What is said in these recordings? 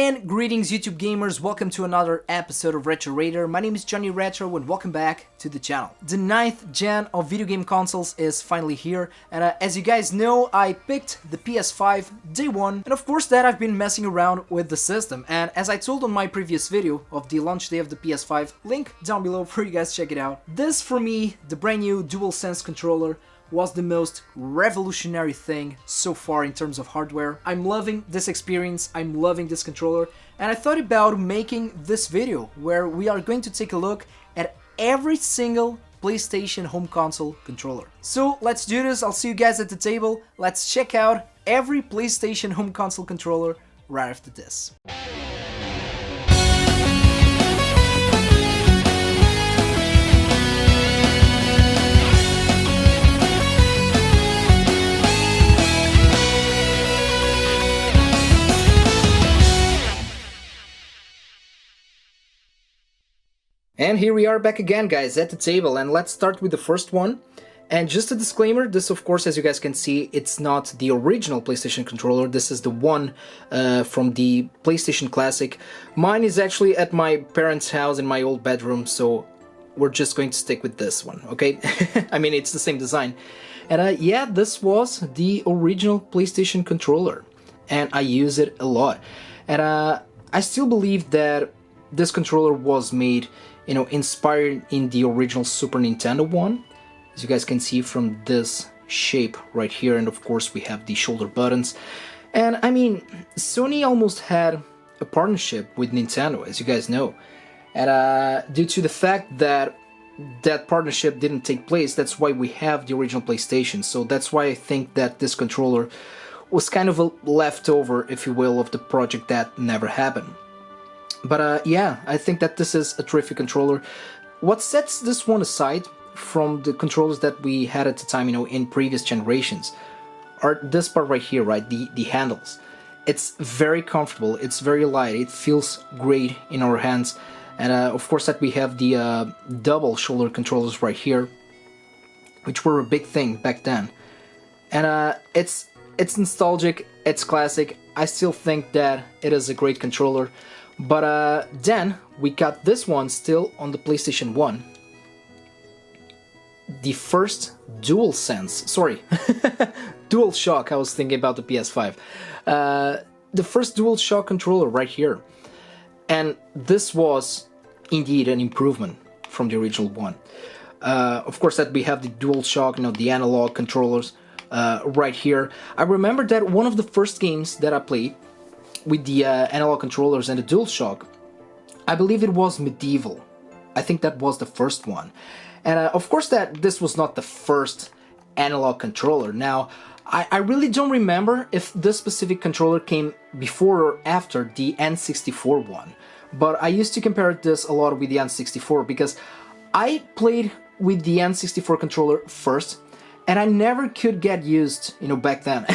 And greetings YouTube gamers, welcome to another episode of Retro Raider. My name is Johnny Retro and welcome back to the channel. The 9th gen of video game consoles is finally here, and as you guys know, I picked the PS5 day one, and of course that I've been messing around with the system, and as I told on my previous video of the launch day of the PS5, link down below for you guys to check it out. This for me, the brand new DualSense controller, was the most revolutionary thing so far in terms of hardware. I'm loving this experience, I'm loving this controller, and I thought about making this video where we are going to take a look at every single PlayStation home console controller. So let's do this, I'll see you guys at the table, let's check out every PlayStation home console controller right after this. And here we are back again, guys, at the table, and let's start with the first one. And just a disclaimer, this of course, as you guys can see, it's not the original PlayStation controller, this is the one from the PlayStation Classic. Mine is actually at my parents' house in my old bedroom, so we're just going to stick with this one, okay? I mean, it's the same design. And yeah, this was the original PlayStation controller, and I use it a lot. And I still believe that this controller was made, you know, inspired in the original Super Nintendo one, as you guys can see from this shape right here, and of course we have the shoulder buttons. And I mean, Sony almost had a partnership with Nintendo, as you guys know, and due to the fact that that partnership didn't take place, that's why we have the original PlayStation. So that's why I think that this controller was kind of a leftover, if you will, of the project that never happened. But yeah, I think that this is a terrific controller. What sets this one aside from the controllers that we had at the time, you know, in previous generations, are this part right here, right, the handles. It's very comfortable, it's very light, it feels great in our hands, and of course that we have the double shoulder controllers right here, which were a big thing back then. And it's nostalgic, it's classic. I still think that it is a great controller. But then we got this one still on the PlayStation 1. The first DualSense, sorry, DualShock, I was thinking about the PS5. The first DualShock controller right here. And this was indeed an improvement from the original one. Of course that we have the DualShock, you know, the analog controllers right here. I remember that one of the first games that I played with the analog controllers and the DualShock, I believe it was Medieval. I think that was the first one. And of course that this was not the first analog controller. Now, I really don't remember if this specific controller came before or after the N64 one. But I used to compare this a lot with the N64 because I played with the N64 controller first, and I never could get used, you know, back then.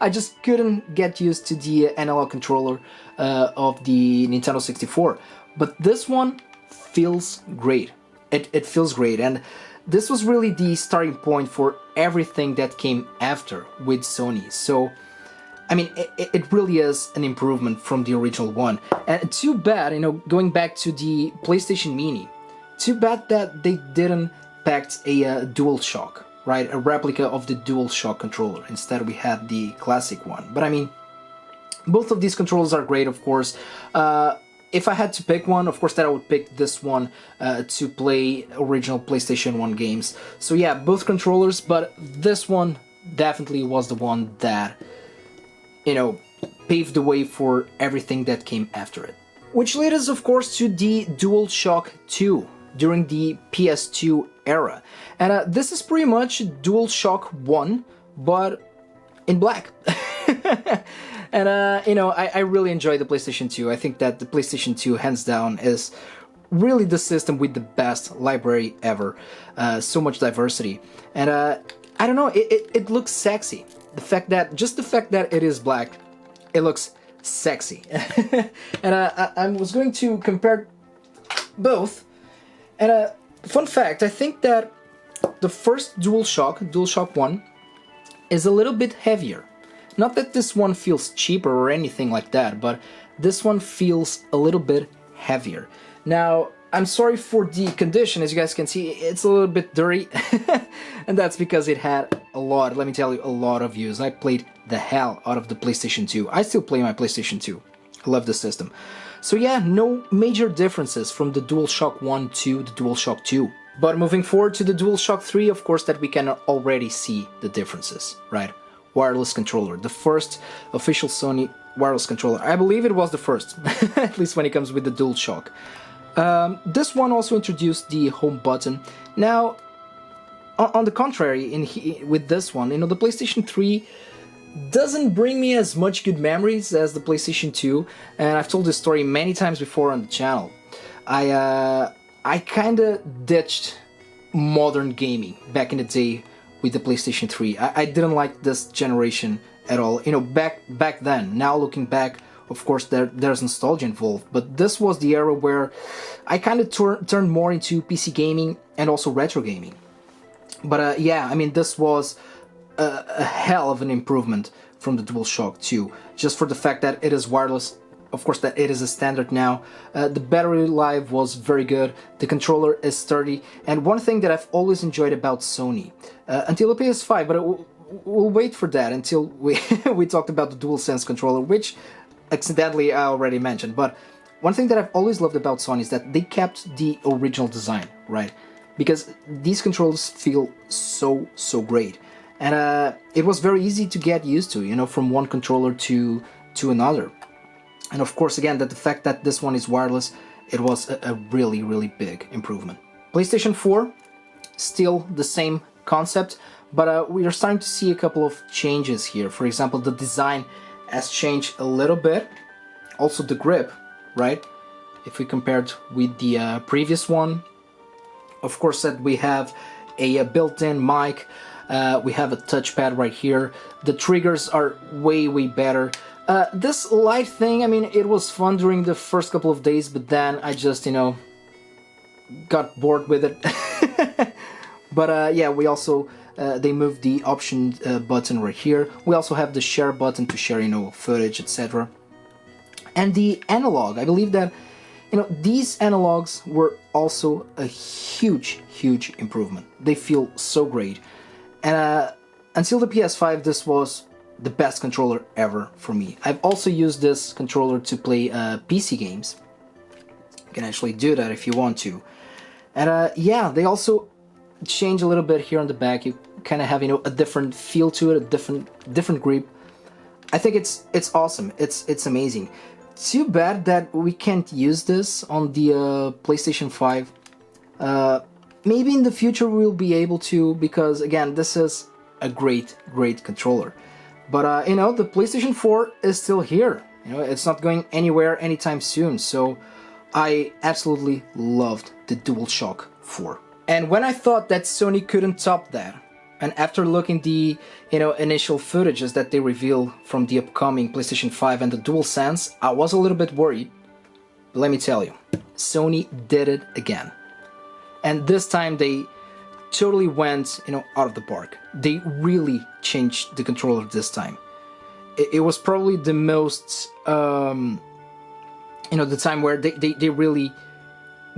I just couldn't get used to the analog controller of the Nintendo 64. But this one feels great. It feels great, and this was really the starting point for everything that came after with Sony. So, I mean, it really is an improvement from the original one. And too bad, you know, going back to the PlayStation Mini, too bad that they didn't pack a DualShock. Right, a replica of the DualShock controller. Instead we had the classic one. But I mean, both of these controllers are great, of course. If I had to pick one, of course that I would pick this one to play original PlayStation 1 games. So yeah, both controllers, but this one definitely was the one that, you know, paved the way for everything that came after it. Which led us, of course, to the DualShock 2 during the PS2 era. And this is pretty much DualShock 1, but in black. And you know, I really enjoy the PlayStation 2. I think that the PlayStation 2, hands down, is really the system with the best library ever. So much diversity. And I don't know, it looks sexy. Just the fact that it is black, it looks sexy. And I was going to compare both. And fun fact, I think that the first DualShock 1, is a little bit heavier. Not that this one feels cheaper or anything like that, but this one feels a little bit heavier. Now, I'm sorry for the condition, as you guys can see, it's a little bit dirty, and that's because it had a lot, let me tell you, a lot of views. I played the hell out of the PlayStation 2. I still play my PlayStation 2. I love the system. So yeah, no major differences from the DualShock 1 to the DualShock 2. But moving forward to the DualShock 3, of course, that we can already see the differences, right? Wireless controller, the first official Sony wireless controller. I believe it was the first, at least when it comes with the DualShock. This one also introduced the home button. Now, on the contrary, with this one, the PlayStation 3 doesn't bring me as much good memories as the PlayStation 2, and I've told this story many times before on the channel. I kinda ditched modern gaming back in the day with the PlayStation 3. I didn't like this generation at all. Back then. Now looking back, of course, there's nostalgia involved, but this was the era where I kind of turned more into PC gaming and also retro gaming. But yeah, I mean, this was a hell of an improvement from the DualShock 2, just for the fact that it is wireless, of course that it is a standard now. The battery life was very good, the controller is sturdy, and one thing that I've always enjoyed about Sony, until the PS5, but we'll wait for that until we talked about the DualSense controller, which accidentally I already mentioned. But one thing that I've always loved about Sony is that they kept the original design, right? Because these controllers feel so great, and it was very easy to get used to, from one controller to another. And of course, again, the fact that this one is wireless, it was a really big improvement. PlayStation 4, still the same concept, but we are starting to see a couple of changes here. For example, the design has changed a little bit. Also the grip, right? If we compared with the previous one, of course that we have a built-in mic, we have a touchpad right here. The triggers are way better. This light thing, I mean, it was fun during the first couple of days, but then I just, got bored with it. But yeah, we also they moved the option button right here. We also have the share button to share, footage, etc. And the analog, I believe that, these analogs were also a huge improvement. They feel so great. And until the PS5, this was the best controller ever for me. I've also used this controller to play PC games. You can actually do that if you want to. And yeah, they also change a little bit here on the back. You kind of have, a different feel to it, a different grip. I think it's awesome. It's amazing. Too bad that we can't use this on the PlayStation 5. Maybe in the future we'll be able to, because again, this is a great controller. But the PlayStation 4 is still here. It's not going anywhere anytime soon. So I absolutely loved the DualShock 4. And when I thought that Sony couldn't top that, and after looking the initial footages that they reveal from the upcoming PlayStation 5 and the DualSense, I was a little bit worried. But let me tell you, Sony did it again. And this time they totally went, out of the park. They really changed the controller this time. It was probably the most, the time where they really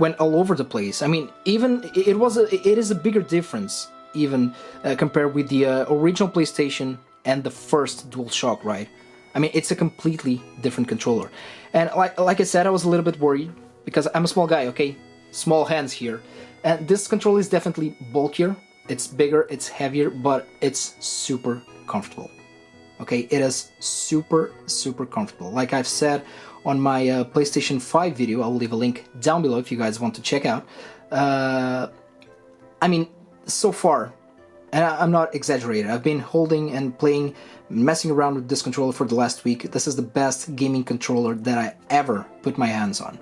went all over the place. I mean, even it is a bigger difference even compared with the original PlayStation and the first DualShock, right? I mean, it's a completely different controller. And like I said, I was a little bit worried because I'm a small guy, okay? Small hands here. And this controller is definitely bulkier, it's bigger, it's heavier, but it's super comfortable. Okay, it is super comfortable. Like I've said on my PlayStation 5 video, I will leave a link down below if you guys want to check out. I mean, so far, and I'm not exaggerating, I've been holding and playing, messing around with this controller for the last week. This is the best gaming controller that I ever put my hands on.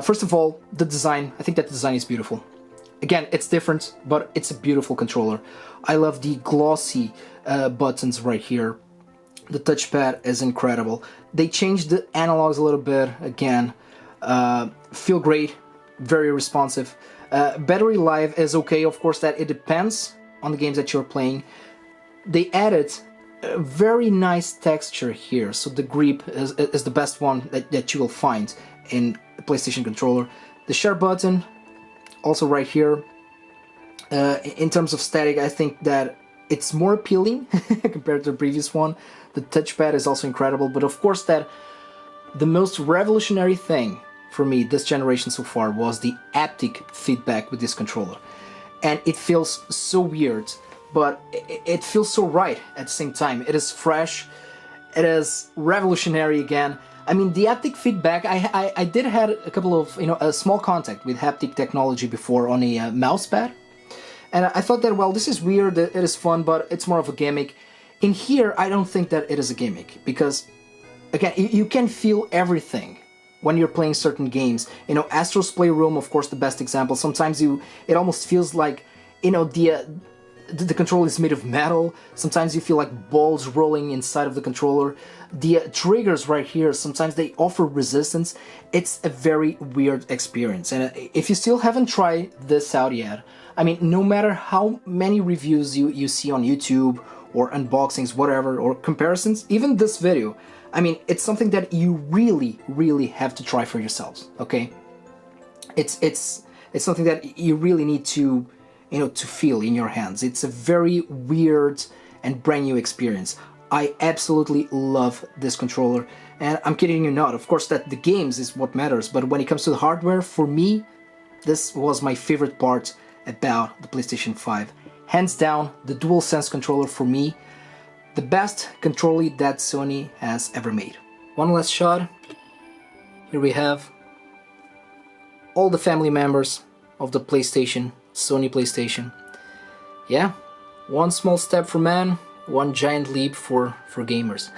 First of all, the design. I think that the design is beautiful. Again, it's different, but it's a beautiful controller. I love the glossy buttons right here. The touchpad is incredible. They changed the analogs a little bit again. Feel great, very responsive. Battery life is okay, of course that it depends on the games that you're playing. They added a very nice texture here, so the grip is the best one that you will find in a PlayStation controller. The share button, also right here. In terms of static, I think that it's more appealing compared to the previous one. The touchpad is also incredible, but of course that the most revolutionary thing for me this generation so far was the haptic feedback with this controller. And it feels so weird, but it feels so right at the same time. It is fresh, it is revolutionary again. I mean, the haptic feedback, I did have a couple of, a small contact with haptic technology before on a mouse pad. And I thought that, well, this is weird, it is fun, but it's more of a gimmick. In here, I don't think that it is a gimmick, because, again, you can feel everything when you're playing certain games. Astro's Playroom, of course, the best example. Sometimes it almost feels like, the controller is made of metal. Sometimes you feel like balls rolling inside of the controller. The triggers right here, sometimes they offer resistance. It's a very weird experience. And if you still haven't tried this out yet, I mean, no matter how many reviews you see on YouTube or unboxings, whatever, or comparisons, even this video, I mean, it's something that you really, really have to try for yourselves, okay? It's something that you really need to, to feel in your hands. It's a very weird and brand new experience. I absolutely love this controller, and I'm kidding you not. Of course, that the games is what matters, but when it comes to the hardware, for me, this was my favorite part about the PlayStation 5. Hands down, the DualSense controller for me, the best controller that Sony has ever made. One last shot. Here we have all the family members of the PlayStation, Sony PlayStation. Yeah, one small step for man, one giant leap for gamers.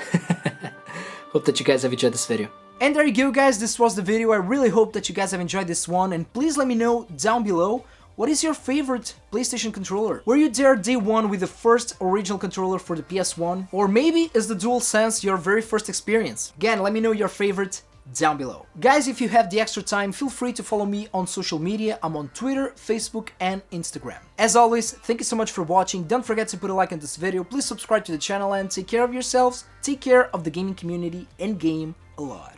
Hope that you guys have enjoyed this video. And there you go, guys, this was the video. I really hope that you guys have enjoyed this one, and please let me know down below, what is your favorite PlayStation controller? Were you there day one with the first original controller for the PS1? Or maybe is the DualSense your very first experience? Again, let me know your favorite down below. Guys, if you have the extra time, feel free to follow me on social media. I'm on Twitter, Facebook, and Instagram. As always, thank you so much for watching. Don't forget to put a like on this video. Please subscribe to the channel and take care of yourselves, take care of the gaming community, and game a lot.